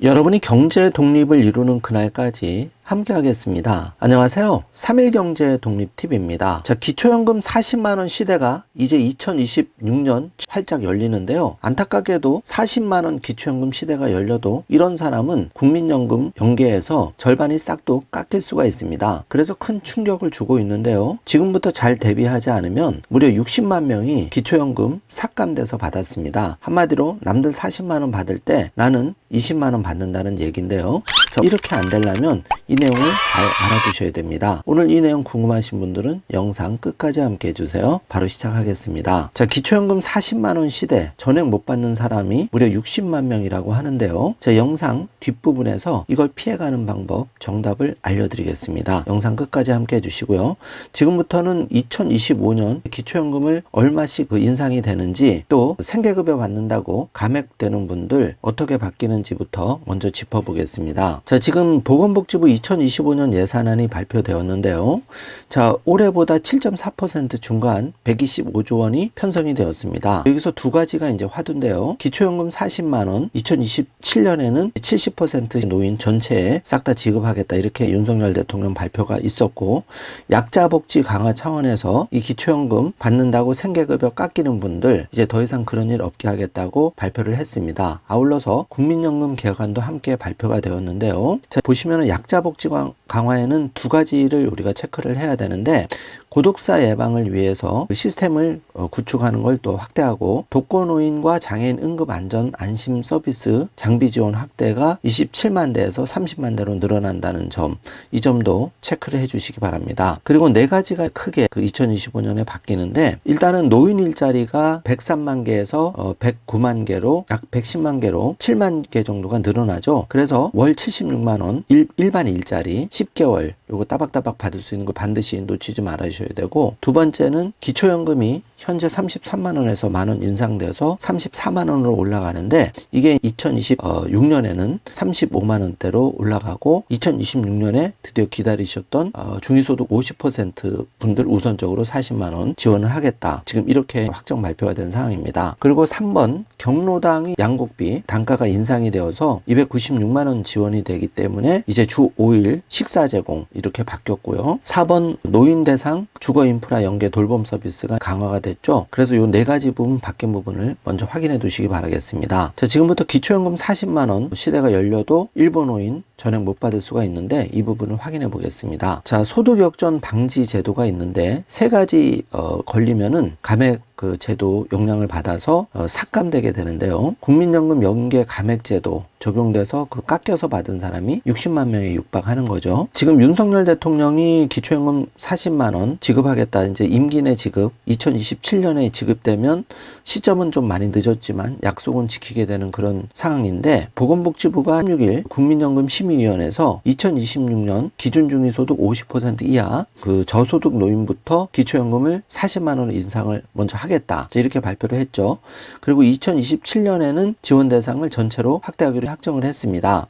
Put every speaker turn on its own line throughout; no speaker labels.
여러분이 경제 독립을 이루는 그날까지 함께 하겠습니다. 안녕하세요. 3일 경제 독립 팁입니다. 자, 기초연금 40만원 시대가 이제 2026년 활짝 열리는데요. 안타깝게도 40만원 기초연금 시대가 열려도 이런 사람은 국민연금 연계에서 절반이 싹둑 깎일 수가 있습니다. 그래서 큰 충격을 주고 있는데요. 지금부터 잘 대비하지 않으면 무려 60만 명이 기초연금 삭감돼서 받았습니다. 한마디로 남들 40만원 받을 때 나는 20만원 받는다는 얘기인데요. 자, 이렇게 안 되려면 이 내용을 잘 알아두셔야 됩니다. 오늘 이 내용 궁금하신 분들은 영상 끝까지 함께 해주세요. 바로 시작하겠습니다. 자, 기초연금 40만원 시대 전액 못 받는 사람이 무려 60만 명이라고 하는데요. 자, 영상 뒷부분에서 이걸 피해가는 방법 정답을 알려드리겠습니다. 영상 끝까지 함께 해주시고요. 지금부터는 2025년 기초연금을 얼마씩 인상이 되는지 또 생계급여 받는다고 감액되는 분들 어떻게 바뀌는지부터 먼저 짚어보겠습니다. 자, 지금 보건복지부 2025년 예산안이 발표되었는데요. 자, 올해보다 7.4% 중간 125조 원이 편성이 되었습니다. 여기서 두 가지가 이제 화두인데요. 기초연금 40만원 2027년에는 70% 노인 전체에 싹 다 지급하겠다, 이렇게 윤석열 대통령 발표가 있었고, 약자복지 강화 차원에서 이 기초연금 받는다고 생계급여 깎이는 분들 이제 더 이상 그런 일 없게 하겠다고 발표를 했습니다. 아울러서 국민연금 개혁안도 함께 발표가 되었는데요. 자, 보시면은 약자복지 강화에는 두 가지를 우리가 체크를 해야 되는데, 고독사 예방을 위해서 시스템을 구축하는 걸 또 확대하고, 독거노인과 장애인 응급 안전 안심 서비스 장비 지원 확대가 27만 대에서 30만 대로 늘어난다는 점, 이 점도 체크를 해주시기 바랍니다. 그리고 네 가지가 크게 2025년에 바뀌는데, 일단은 노인 일자리가 103만 개에서 109만 개로 약 110만 개로 7만 개 정도가 늘어나죠. 그래서 월 76만 원 일반 일자리 10개월 요거 따박따박 받을 수 있는 거 반드시 놓치지 말아주셔야 되고, 두 번째는 기초연금이 현재 33만 원에서 만원 인상돼서 34만 원으로 올라가는데, 이게 2026년에는 35만 원대로 올라가고, 2026년에 드디어 기다리셨던 중위소득 50% 분들 우선적으로 40만 원 지원을 하겠다, 지금 이렇게 확정 발표가 된 상황입니다. 그리고 3번 경로당의 양곡비 단가가 인상이 되어서 296만 원 지원이 되기 때문에 이제 주 5일 식사 제공 이렇게 바뀌었고요. 4번 노인 대상 주거 인프라 연계 돌봄 서비스가 강화가 됐죠. 그래서 이 네 가지 부분 바뀐 부분을 먼저 확인해 두시기 바라겠습니다. 자, 지금부터 기초연금 40만 원 시대가 열려도 일본 노인 전액 못 받을 수가 있는데, 이 부분을 확인해 보겠습니다. 자, 소득 역전 방지 제도가 있는데 세 가지 걸리면은 감액 제도 용량을 받아서 삭감되게 되는데요. 국민연금 연계 감액 제도 적용돼서 깎여서 받은 사람이 60만 명에 육박하는 거죠. 지금 윤석열 대통령이 기초연금 40만 원 지급하겠다, 이제 임기 내 지급 2027년에 지급되면 시점은 좀 많이 늦었지만 약속은 지키게 되는 그런 상황인데, 보건복지부가 16일 국민연금 심의위원회에서 2026년 기준 중위소득 50% 이하 저소득 노인부터 기초연금을 40만 원 인상을 먼저 하겠다, 이렇게 발표를 했죠. 그리고 2027년에는 지원 대상을 전체로 확대하기로 확정을 했습니다.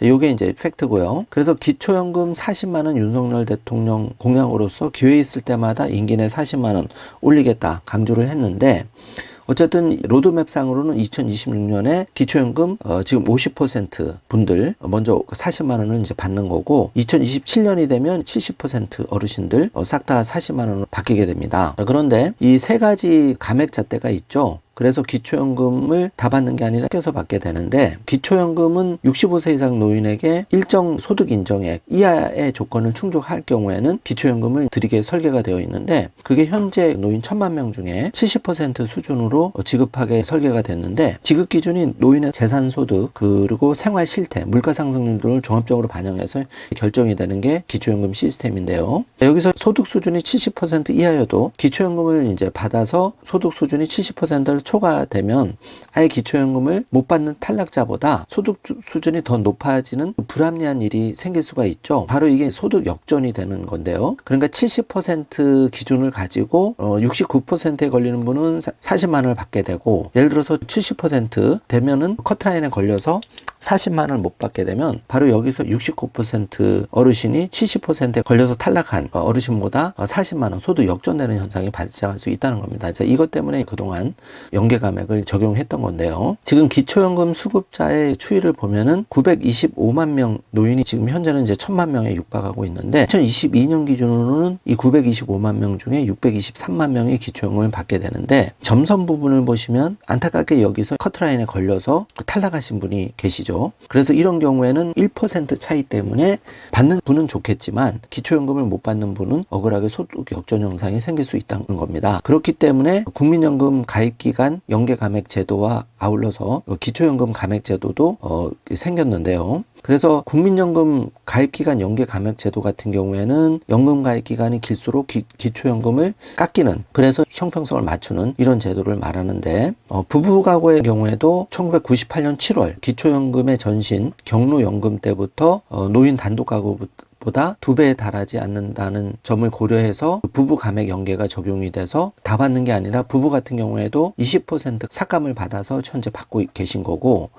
요게 이제 팩트고요. 그래서 기초연금 40만 원 윤석열 대통령 공약으로서 기회 있을 때마다 임기 내 40만 원 올리겠다 강조를 했는데, 어쨌든 로드맵상으로는 2026년에 기초연금 지금 50% 분들 먼저 40만 원을 이제 받는 거고, 2027년이 되면 70% 어르신들 싹 다 40만 원을 받게 됩니다. 그런데 이 세 가지 감액 잣대가 있죠. 그래서 기초연금을 다 받는 게 아니라 껴서 받게 되는데, 기초연금은 65세 이상 노인에게 일정 소득 인정액 이하의 조건을 충족할 경우에는 기초연금을 드리게 설계가 되어 있는데, 그게 현재 노인 1000만 명 중에 70% 수준으로 지급하게 설계가 됐는데, 지급 기준이 노인의 재산소득 그리고 생활 실태, 물가 상승률 등을 종합적으로 반영해서 결정이 되는 게 기초연금 시스템인데요. 여기서 소득 수준이 70% 이하여도 기초연금을 이제 받아서 소득 수준이 70%를 초과되면 아예 기초연금을 못 받는 탈락자보다 소득 수준이 더 높아지는 불합리한 일이 생길 수가 있죠. 바로 이게 소득 역전이 되는 건데요. 그러니까 70% 기준을 가지고 69%에 걸리는 분은 40만 원을 받게 되고, 예를 들어서 70% 되면은 커트라인에 걸려서 40만 원을 못 받게 되면 바로 여기서 69% 어르신이 70%에 걸려서 탈락한 어르신보다 40만 원 소득 역전되는 현상이 발생할 수 있다는 겁니다. 자, 이것 때문에 그동안 연계 감액을 적용했던 건데요. 지금 기초연금 수급자의 추이를 보면은 925만 명 노인이 지금 현재는 이제 1000만 명에 육박하고 있는데 2022년 기준으로는 이 925만 명 중에 623만 명이 기초연금을 받게 되는데 점선 부분을 보시면 안타깝게 여기서 커트라인에 걸려서 탈락하신 분이 계시죠. 그래서 이런 경우에는 1% 차이 때문에 받는 분은 좋겠지만 기초연금을 못 받는 분은 억울하게 소득 역전 현상이 생길 수 있다는 겁니다. 그렇기 때문에 국민연금 가입기간 연계 감액 제도와 아울러서 기초연금 감액 제도도 생겼는데요. 그래서 국민연금 가입기간 연계 감액 제도 같은 경우에는 연금 가입기간이 길수록 기초연금을 깎이는, 그래서 형평성을 맞추는 이런 제도를 말하는데, 부부가구의 경우에도 1998년 7월 기초연금의 전신 경로연금 때부터 노인 단독가구보다 2배에 달하지 않는다는 점을 고려해서 부부 감액 연계가 적용이 돼서 다 받는 게 아니라 부부 같은 경우에도 20% 삭감을 받아서 현재 받고 계신 거고,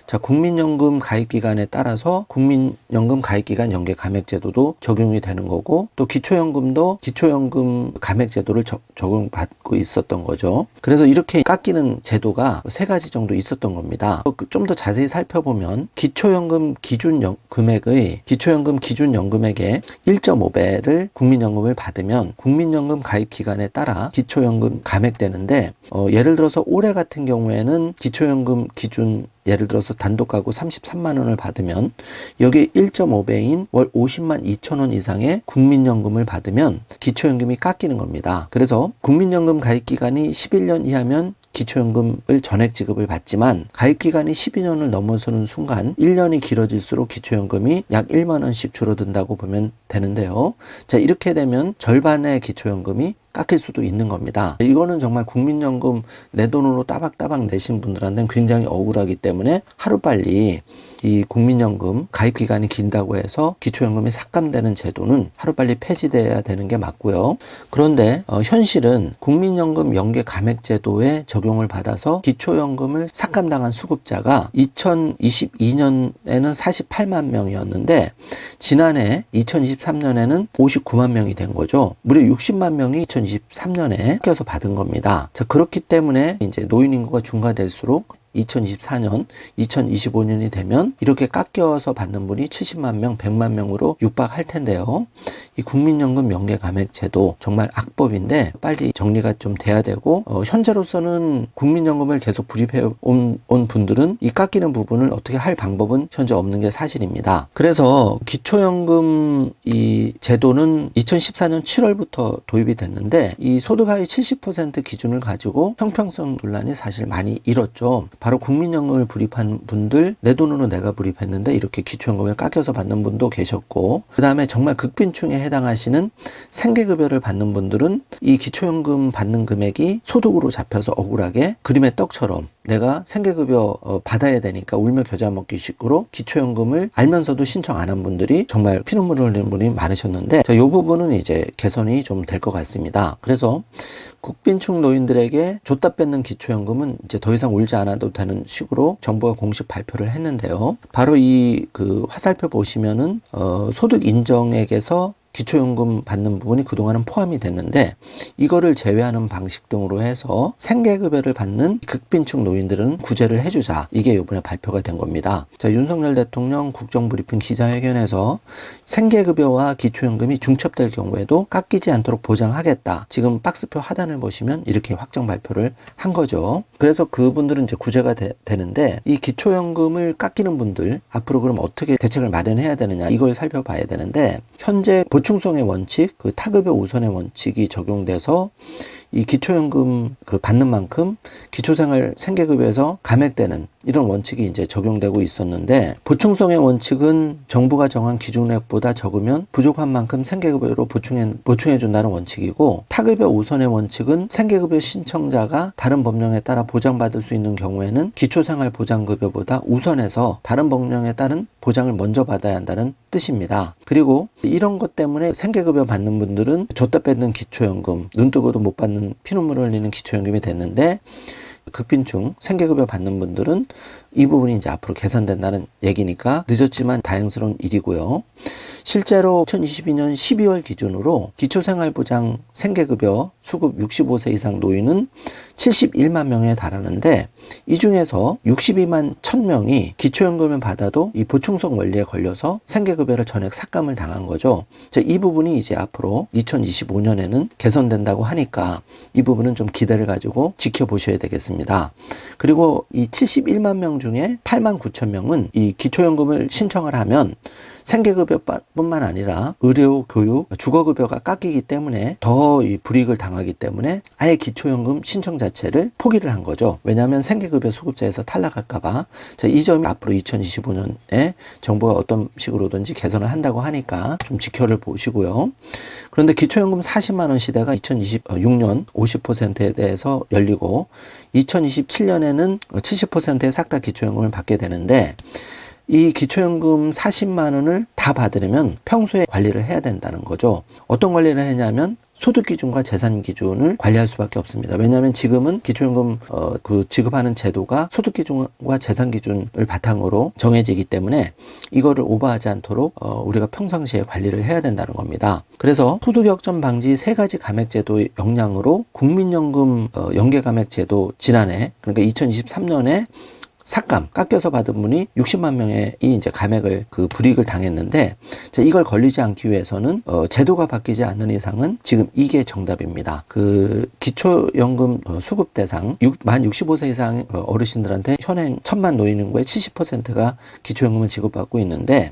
자, 국민연금 가입기간에 따라서 국민연금 가입기간 연계 감액제도도 적용이 되는 거고, 또 기초연금도 기초연금 감액제도를 적용받고 있었던 거죠. 그래서 이렇게 깎이는 제도가 3가지 정도 있었던 겁니다. 좀 더 자세히 살펴보면 기초연금 기준 금액의 기초연금 기준 연금액의 1.5배를 국민연금을 받으면 국민연금 가입 기간에 따라 기초연금 감액되는데, 예를 들어서 올해 같은 경우에는 기초연금 기준 예를 들어서 단독가구 33만 원을 받으면 여기 1.5배인 월 50만 2천 원 이상의 국민연금을 받으면 기초연금이 깎이는 겁니다. 그래서 국민연금 가입기간이 11년 이하면 기초연금을 전액 지급을 받지만 가입기간이 12년을 넘어서는 순간 1년이 길어질수록 기초연금이 약 1만 원씩 줄어든다고 보면 되는데요. 자, 이렇게 되면 절반의 기초연금이 깎일 수도 있는 겁니다. 이거는 정말 국민연금 내 돈으로 따박따박 내신 분들한테는 굉장히 억울하기 때문에 하루빨리 이 국민연금 가입기간이 긴다고 해서 기초연금이 삭감되는 제도는 하루빨리 폐지돼야 되는 게 맞고요. 그런데 현실은 국민연금 연계 감액제도에 적용을 받아서 기초연금을 삭감당한 수급자가 2022년에는 48만 명이었는데 지난해 2023년에는 59만 명이 된 거죠. 무려 60만 명이 2023년에 껴서 받은 겁니다. 자, 그렇기 때문에 이제 노인 인구가 증가될수록 2024년, 2025년이 되면 이렇게 깎여서 받는 분이 70만 명, 100만 명으로 육박할 텐데요. 이 국민연금 연계 감액 제도 정말 악법인데 빨리 정리가 좀 돼야 되고, 현재로서는 국민연금을 계속 불입해 온 분들은 이 깎이는 부분을 어떻게 할 방법은 현재 없는 게 사실입니다. 그래서 기초연금 이 제도는 2014년 7월부터 도입이 됐는데 이 소득하위 70% 기준을 가지고 형평성 논란이 사실 많이 일었죠. 바로 국민연금을 불입한 분들, 내 돈으로 내가 불입했는데 이렇게 기초연금을 깎여서 받는 분도 계셨고, 그 다음에 정말 극빈층에 해당하시는 생계급여를 받는 분들은 이 기초연금 받는 금액이 소득으로 잡혀서 억울하게 그림의 떡처럼 내가 생계급여 받아야 되니까 울며 겨자 먹기 식으로 기초연금을 알면서도 신청 안 한 분들이 정말 피눈물을 흘리는 분이 많으셨는데, 자, 이 부분은 이제 개선이 좀 될 것 같습니다. 그래서 국빈층 노인들에게 줬다 뺏는 기초연금은 이제 더 이상 울지 않아도 되는 식으로 정부가 공식 발표를 했는데요. 바로 이 화살표 보시면은 소득 인정액에서 기초연금 받는 부분이 그동안은 포함이 됐는데 이거를 제외하는 방식 등으로 해서 생계급여를 받는 극빈층 노인들은 구제를 해주자, 이게 이번에 발표가 된 겁니다. 자, 윤석열 대통령 국정브리핑 기자회견에서 생계급여와 기초연금이 중첩될 경우에도 깎이지 않도록 보장하겠다, 지금 박스표 하단을 보시면 이렇게 확정 발표를 한 거죠. 그래서 그분들은 이제 구제가 되는데 이 기초연금을 깎이는 분들 앞으로 그럼 어떻게 대책을 마련해야 되느냐, 이걸 살펴봐야 되는데, 현재 보충성의 원칙, 타급여 우선의 원칙이 적용돼서 이 기초연금 받는 만큼 기초생활 생계급여에서 감액되는 이런 원칙이 이제 적용되고 있었는데, 보충성의 원칙은 정부가 정한 기준액보다 적으면 부족한 만큼 생계급여로 보충해 준다는 원칙이고, 타급여 우선의 원칙은 생계급여 신청자가 다른 법령에 따라 보장받을 수 있는 경우에는 기초생활 보장급여보다 우선해서 다른 법령에 따른 보장을 먼저 받아야 한다는 뜻입니다. 그리고 이런 것 때문에 생계급여 받는 분들은 줬다 뺏는 기초연금, 눈 뜨고도 못 받는 피눈물을 흘리는 기초연금이 됐는데, 극빈층 생계급여 받는 분들은 이 부분이 이제 앞으로 개선된다는 얘기니까 늦었지만 다행스러운 일이고요. 실제로 2022년 12월 기준으로 기초생활보장 생계급여 수급 65세 이상 노인은 71만 명에 달하는데 이 중에서 62만 1000명이 기초연금을 받아도 이 보충성 원리에 걸려서 생계급여를 전액 삭감을 당한 거죠. 이 부분이 이제 앞으로 2025년에는 개선된다고 하니까 이 부분은 좀 기대를 가지고 지켜보셔야 되겠습니다. 그리고 이 71만 명 중에 8만 9천 명은 이 기초연금을 신청을 하면 생계급여뿐만 아니라 의료, 교육, 주거급여가 깎이기 때문에 더 이 불이익을 당하기 때문에 아예 기초연금 신청 자체를 포기를 한 거죠. 왜냐하면 생계급여 수급자에서 탈락할까봐. 이 점이 앞으로 2025년에 정부가 어떤 식으로든지 개선을 한다고 하니까 좀 지켜를 보시고요. 그런데 기초연금 40만 원 시대가 2026년 50%에 대해서 열리고 2027년에는 70%의 싹 다 기초연금을 받게 되는데 이 기초연금 40만 원을 다 받으려면 평소에 관리를 해야 된다는 거죠. 어떤 관리를 하냐면 소득 기준과 재산 기준을 관리할 수밖에 없습니다. 왜냐하면 지금은 기초연금 지급하는 제도가 소득 기준과 재산 기준을 바탕으로 정해지기 때문에 이거를 오버하지 않도록 우리가 평상시에 관리를 해야 된다는 겁니다. 그래서 소득 역전 방지 3가지 감액 제도의 영향으로 국민연금 연계 감액 제도 지난해 그러니까 2023년에 삭감, 깎여서 받은 분이 60만 명의 이제 감액을 불이익을 당했는데, 이걸 걸리지 않기 위해서는, 제도가 바뀌지 않는 이상은 지금 이게 정답입니다. 기초연금 수급 대상, 만 65세 이상 어르신들한테 현행 1000만 노인인구의 70%가 기초연금을 지급받고 있는데,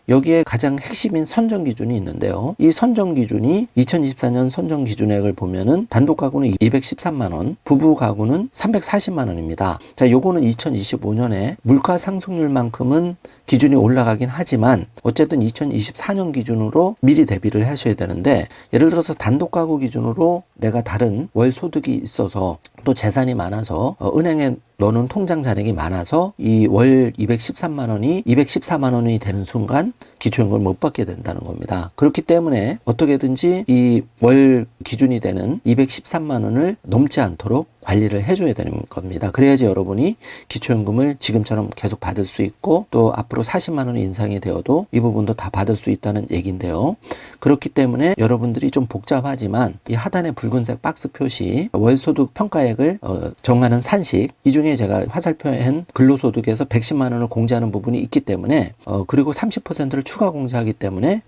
여기에 가장 핵심인 선정 기준이 있는데요. 이 선정 기준이 2024년 선정 기준액을 보면은 단독 가구는 213만 원, 부부 가구는 340만 원입니다. 요거는 2025년에 물가 상승률만큼은 기준이 올라가긴 하지만 어쨌든 2024년 기준으로 미리 대비를 하셔야 되는데 예를 들어서 단독 가구 기준으로 내가 다른 월 소득이 있어서 또 재산이 많아서 은행에 넣는 통장 잔액이 많아서 이 월 213만 원이 214만 원이 되는 순간 기초연금을 못 받게 된다는 겁니다. 그렇기 때문에 어떻게든지 이 월 기준이 되는 213만 원을 넘지 않도록 관리를 해줘야 되는 겁니다. 그래야지 여러분이 기초연금을 지금처럼 계속 받을 수 있고 또 앞으로 40만 원이 인상이 되어도 이 부분도 다 받을 수 있다는 얘기인데요. 그렇기 때문에 여러분들이 좀 복잡하지만 이 하단의 붉은색 박스 표시 월소득 평가액을 정하는 산식 이 중에 제가 화살표엔 근로소득에서 110만 원을 공제하는 부분이 있기 때문에 그리고 30%를 추가 공제하기 때문에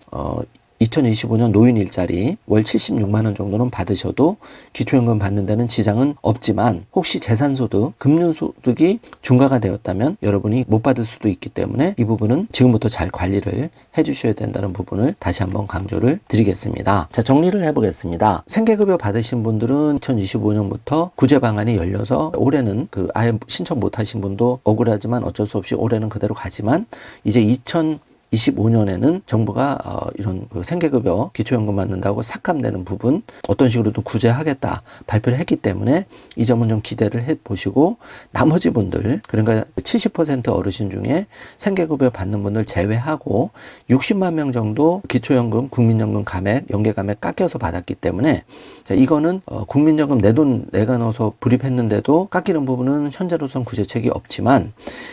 2025년 노인 일자리 월 76만 원 정도는 받으셔도 기초연금 받는 데는 지장은 없지만 혹시 재산소득, 금융소득이 중과가 되었다면 여러분이 못 받을 수도 있기 때문에 이 부분은 지금부터 잘 관리를 해주셔야 된다는 부분을 다시 한번 강조를 드리겠습니다. 자, 정리를 해보겠습니다. 생계급여 받으신 분들은 2025년부터 구제 방안이 열려서 올해는 아예 신청 못하신 분도 억울하지만 어쩔 수 없이 올해는 그대로 가지만 이제 2025년에는 정부가 이런 생계급여 기초연금 받는다고 삭감되는 부분 어떤 식으로든 구제하겠다 발표를 했기 때문에 이 점은 좀 기대를 해보시고 나머지 분들 그러니까 70% 어르신 중에 생계급여 받는 분들 제외하고 60만 명 정도 기초연금, 국민연금 감액, 연계감액 깎여서 받았기 때문에 자, 이거는 국민연금 내 돈 내가 넣어서 불입했는데도 깎이는 부분은 현재로선 구제책이 없지만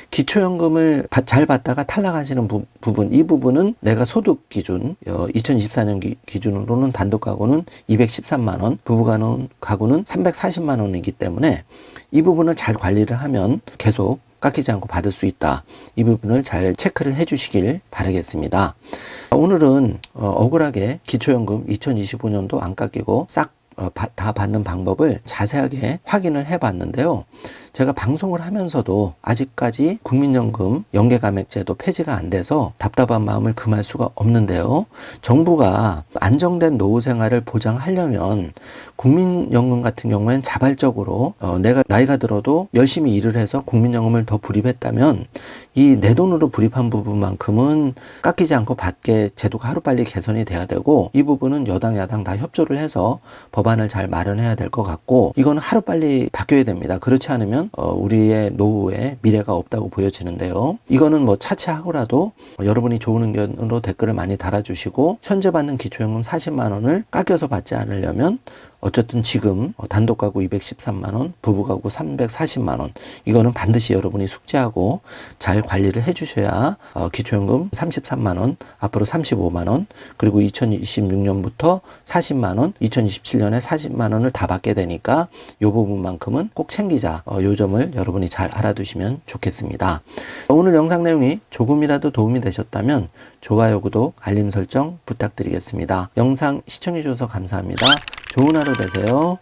기초연금을 잘 받다가 탈락하시는 부분 이 부분은 내가 소득 기준 2024년 기준으로는 단독 가구는 213만 원, 부부 가구는 340만 원이기 때문에 이 부분을 잘 관리를 하면 계속 깎이지 않고 받을 수 있다. 이 부분을 잘 체크를 해 주시길 바라겠습니다. 오늘은 억울하게 기초연금 2025년도 안 깎이고 싹 다 받는 방법을 자세하게 확인을 해 봤는데요. 제가 방송을 하면서도 아직까지 국민연금 연계감액제도 폐지가 안 돼서 답답한 마음을 금할 수가 없는데요. 정부가 안정된 노후 생활을 보장하려면 국민연금 같은 경우에는 자발적으로 내가 나이가 들어도 열심히 일을 해서 국민연금을 더 불입했다면 이 내 돈으로 불입한 부분만큼은 깎이지 않고 받게 제도가 하루빨리 개선이 돼야 되고 이 부분은 여당 야당 다 협조를 해서 법안을 잘 마련해야 될 것 같고 이거는 하루빨리 바뀌어야 됩니다. 그렇지 않으면 않으면 우리의 노후에 미래가 없다고 보여지는데요. 이거는 뭐 차치하고라도 여러분이 좋은 의견으로 댓글을 많이 달아주시고 현재 받는 기초연금 40만 원을 깎여서 받지 않으려면 어쨌든 지금 단독 가구 213만 원, 부부 가구 340만 원, 이거는 반드시 여러분이 숙지하고 잘 관리를 해주셔야 기초연금 33만 원, 앞으로 35만 원, 그리고 2026년부터 40만 원, 2027년에 40만 원을 다 받게 되니까 이 부분만큼은 꼭 챙기자. 요 점을 여러분이 잘 알아두시면 좋겠습니다. 오늘 영상 내용이 조금이라도 도움이 되셨다면 좋아요, 구독, 알림 설정 부탁드리겠습니다. 영상 시청해 주셔서 감사합니다. 좋은 하루 되세요.